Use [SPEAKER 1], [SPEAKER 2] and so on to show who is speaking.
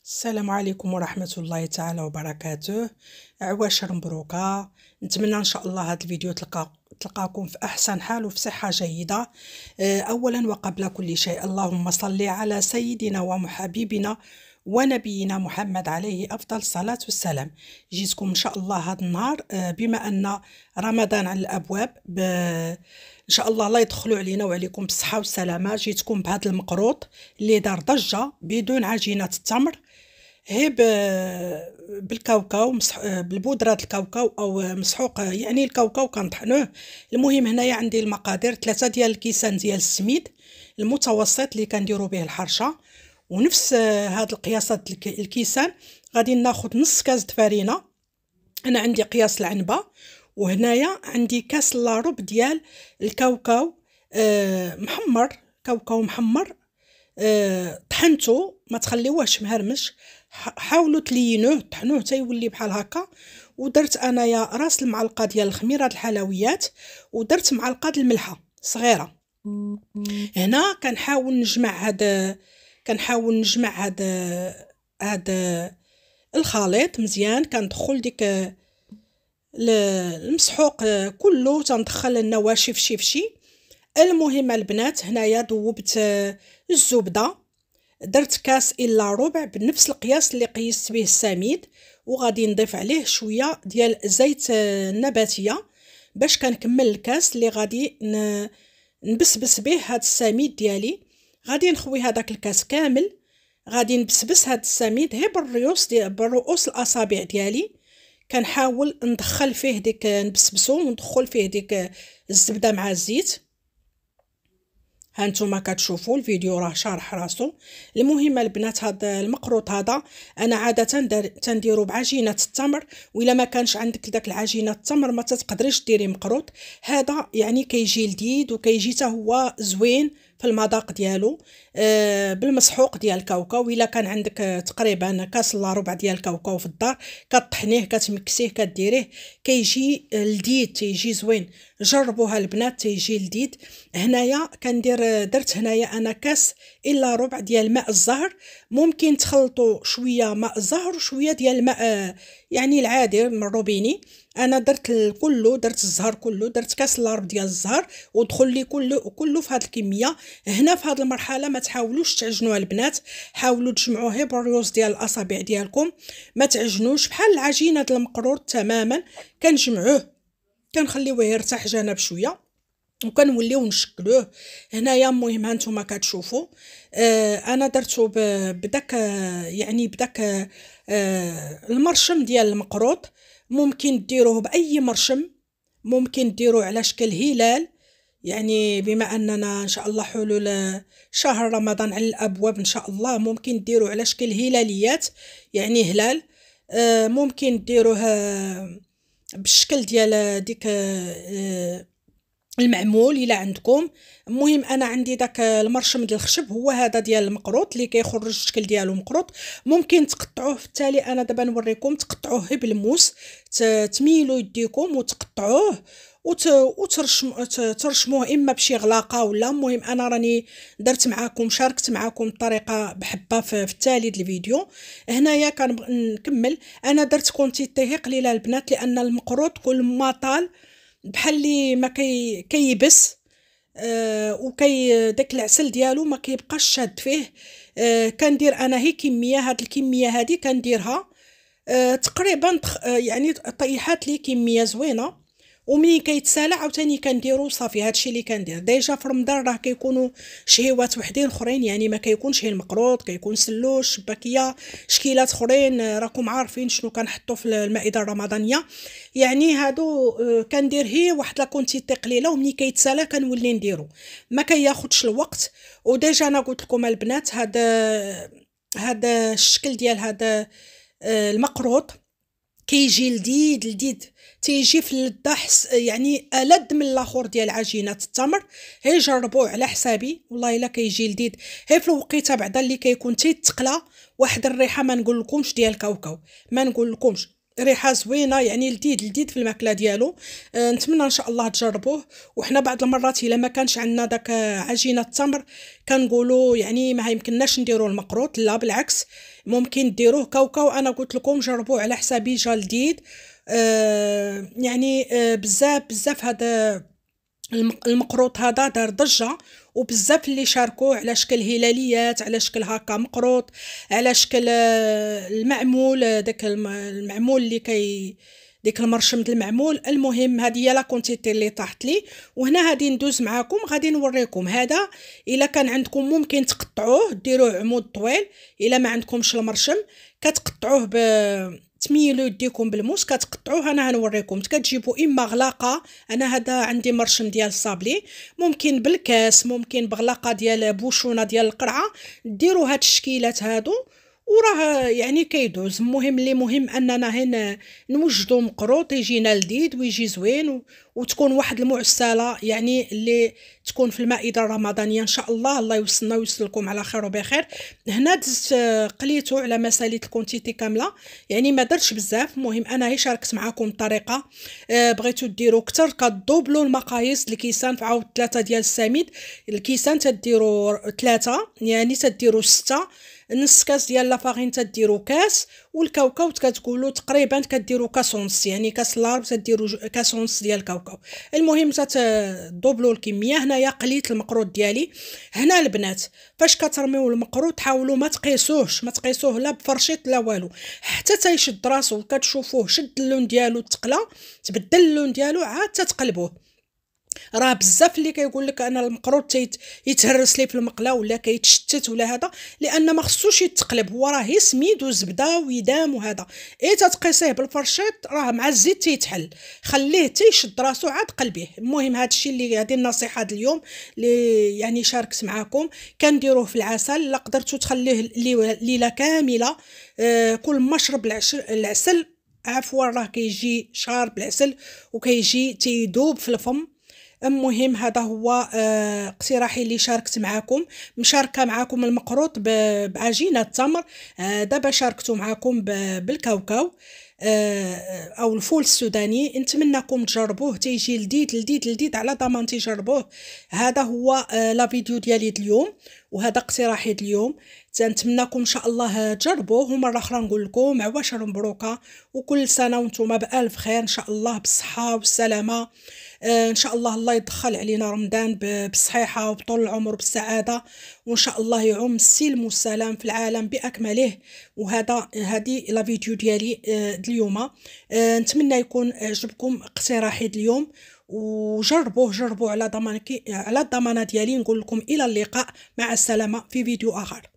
[SPEAKER 1] السلام عليكم ورحمة الله تعالى وبركاته. عواشر مبروكة. نتمنى ان شاء الله هذا الفيديو تلقاكم في احسن حال وفي صحة جيدة. اولا وقبل كل شيء، اللهم صل على سيدنا وحبيبنا ونبينا محمد عليه افضل الصلاة والسلام. جيتكم ان شاء الله هذا النهار بما ان رمضان على الابواب، ان شاء الله الله يدخلوا علينا وعليكم بالصحة والسلامة. جيتكم بهذا المقروط اللي دار ضجة بدون عجينة التمر، هي بالكاوكاو، بالبودرة الكاوكاو او مسحوق، يعني الكاوكاو كنطحنوه. المهم هنايا عندي المقادير: 3 ديال الكيسان ديال السميد المتوسط اللي كنديروا به الحرشه، ونفس هاد القياسات الكيسان غادي ناخذ نص كاس فرينه. انا عندي قياس العنبه، وهنايا عندي كاس الا ربع ديال الكاوكاو محمر، كاوكاو محمر. طحنتو، ما تخليوهش مهرمش، حاولوا تلينوه، طحنوه حتى يولي بحال هكا. ودرت انايا راس المعلقه ديال الخميره الحلويات، ودرت معلقه الملحه صغيره. هنا كنحاول نجمع هاد الخليط مزيان. كندخل ديك المسحوق كله، تندخل النواشف شي. المهم البنات، هنايا ذوبت الزبده، درت كاس الا ربع بنفس القياس اللي قيست به السميد، وغادي نضيف عليه شويه ديال زيت النباتيه باش كنكمل الكاس اللي غادي نبسبس به هاد السميد ديالي. غادي نخوي هذاك الكاس كامل، غادي نبسبس هاد السميد هي بالرؤوس الاصابع ديالي. كنحاول ندخل فيه ديك، نبسبسو وندخل فيه ديك الزبده مع الزيت. هانتوما كتشوفوا الفيديو راه شارح راسو. المهم البنات، هذا المقروط هذا انا عاده تنديرو بعجينه التمر، والا ما كانش عندك داك العجينه التمر ما تقدريش ديري مقروط. هذا يعني كيجي لذيذ وكيجي حتى هو زوين في المذاق ديالو. بالمسحوق ديال الكاوكاو، الا كان عندك تقريبا كاس الا ربع ديال الكاوكاو في الدار، كطحنيه كتمكسيه كديريه، كيجي لذيذ، تيجي زوين. جربوها البنات، تيجي لذيذ. هنايا درت هنايا انا كاس الا ربع ديال ماء الزهر. ممكن تخلطوا شويه ماء الزهر وشويه ديال الماء يعني العادي من الروبيني. انا درت كله، درت الزهر كله، درت كاس الا ربع ديال الزهر ودخل لي كله في هذه الكميه. هنا في هذه المرحله ما تحاولوش تعجنوها البنات، حاولوا تجمعوه بالريوس ديال الاصابع ديالكم، ما تعجنوش بحال العجينه ديال المقروط تماما. كنجمعوه، كنخليوه يرتاح جنب شويه وكنوليو نشكلوه. هنايا المهم هانتوما كتشوفوا انا درتو بداك يعني بداك المرشم ديال المقروط. ممكن ديروه باي مرشم، ممكن ديروه على شكل هلال، يعني بما اننا ان شاء الله حلول شهر رمضان على الابواب ان شاء الله، ممكن ديروه على شكل هلاليات، يعني هلال. ممكن ديروه بالشكل ديال ديك المعمول الى عندكم. المهم انا عندي داك المرشم ديال الخشب، هو هذا ديال المقروط اللي كيخرج الشكل ديالو مقروط. ممكن تقطعوه، في التالي انا دابا نوريكم تقطعوه بالموس، تميلوا يديكم وتقطعوه ترشموه اما بشي غلاقه ولا. المهم انا راني درت معاكم، شاركت معاكم الطريقه بحبه في التالي ديال الفيديو. هنايا كنكمل، انا درت كونتيتيه قليله البنات، لان المقروط كل ما طال بحال اللي ما كيبس، داك العسل ديالو ما كيبقاش شاد فيه. كندير انا هي كميه، هاد الكميه هادي كنديرها تقريبا يعني طيحات لي كميه زوينه. ومنين كيتسالى عاوتاني كنديرو صافي. هادشي اللي كندير ديجا في رمضان راه كيكونوا شهيوات وحدين اخرين، يعني ما كيكونش هي المقروط، كيكون سلوش، شباكيه، شكيلات اخرين. راكم عارفين شنو كنحطوا في المائده الرمضانيه. يعني هادو كندير هي واحد لا كونتيتي قليله، ومنين كيتسالى كنولي نديرو، ما كياخذش الوقت. وديجا انا قلت لكم البنات، هذا الشكل ديال هذا المقروط كيجي لذيذ، تيجي في اللذة يعني ألذ من الاخر ديال عجينه التمر. هي جربوه على حسابي، والله الا كيجي لذيذ. هي في الوقيته بعدا اللي كيكون تيتقلى واحد الريحه ما نقول لكمش ديال الكاوكاو، ما نقول لكمش. ريحه زوينه، يعني لذيذ في الماكله ديالو. نتمنى ان شاء الله تجربوه. وحنا بعض المرات الا ما كانش عندنا داك عجينه التمر كنقولوا يعني ما يمكنناش نديروا المقروط، لا بالعكس ممكن ديروه كاوكاو. انا قلت لكم جربوه على حسابي، جا لذيذ. يعني بزاف هذا المقروط هذا دار ضجة، وبزاف اللي شاركوه على شكل هلاليات، على شكل هكا مقروط، على شكل المعمول، داك المعمول اللي ديك المرشم د المعمول. المهم هذه هي لا كونتيتي اللي طاحت لي. وهنا غادي ندوز معاكم، غادي نوريكم هذا. الا كان عندكم ممكن تقطعوه ديروه عمود طويل، الا ما عندكمش المرشم كتقطعوه تميلوا يديكم بالموس كتقطعوه. انا غنوريكم كتجيبوا اما غلاقه، انا هذا عندي مرشم ديال الصابلي، ممكن بالكاس، ممكن بغلاقه ديال بوشونه ديال القرعه، ديروا هاد الشكيلات هادو وراه يعني كيدوز. المهم اللي مهم اننا هنا نوجدوا مقروط يجينا لذيذ ويجي زوين، وتكون واحد المعسله يعني اللي تكون في المائده الرمضانيه ان شاء الله. الله يوصلنا ويوصلكم على خير وبخير. هنا دزت قليتو على ما ساليت الكونتيتي كامله، يعني ما درتش بزاف. المهم انا هي شاركت معكم الطريقه. بغيتو ديروا اكثر كدوبلوا المقاييس. الكيسان فعاود 3 ديال السميد، الكيسان تديروا 3، يعني تديروا 6. نص كاس ديال لافارين تديروا كاس، والكاوكاو كتقولوا تقريبا كديروا كاس ونص، يعني كاس لارب تديروا كاس ونص ديال الكاوكاو. المهم تدوبلوا الكميه. هنايا قليت المقروط ديالي. هنا البنات فاش كترميو المقروط حاولوا ما تقيسوه لا بفرشيط لا والو، حتى تيشد راسو كتشوفوه شد اللون ديالو تقلى، تبدل اللون ديالو عاد تتقلبوه. راه بزاف اللي كيقول لك انا المقروط يتهرس لي في المقله ولا كيتشتت ولا هذا، لان ما خصوش يتقلب، هو راه هي سميد وزبده ويدام وهذا. تتقيسيه بالفرشيط راه مع الزيت تيتحل، خليه تيشد راسو عاد قلبيه. المهم هذا الشيء اللي هذه النصيحه ديال اليوم اللي يعني شاركت معكم. كنديروه في العسل، لا قدرتوا تخليه ليله كامله. كل ما شرب العسل عفوا راه كيجي شارب العسل وكيجي تيذوب في الفم. المهم هذا هو اقتراحي اللي شاركت معكم. مشاركه معكم المقروط بعجينه التمر. دابا شاركته معكم بالكاوكاو او الفول السوداني. نتمنىكم تجربوه، تيجي لذيذ على ضمانتي. جربوه. هذا هو لا فيديو ديالي اليوم، وهذا اقتراحي اليوم. نتمنىكم ان شاء الله تجربوه. ومره اخرى نقول لكم عواشر مبروكه، وكل سنه وانتم بالف خير ان شاء الله، بالصحه والسلامه. ان شاء الله الله يدخل علينا رمضان بالصحيحه وبطول العمر بالسعاده، وان شاء الله يعم السلم والسلام في العالم باكمله. هذه لا فيديو ديالي اليوم. نتمنى يكون عجبكم اقتراحي اليوم، وجربوه على ضمانتي، على الضمانه ديالي. نقول لكم الى اللقاء، مع السلامه في فيديو اخر.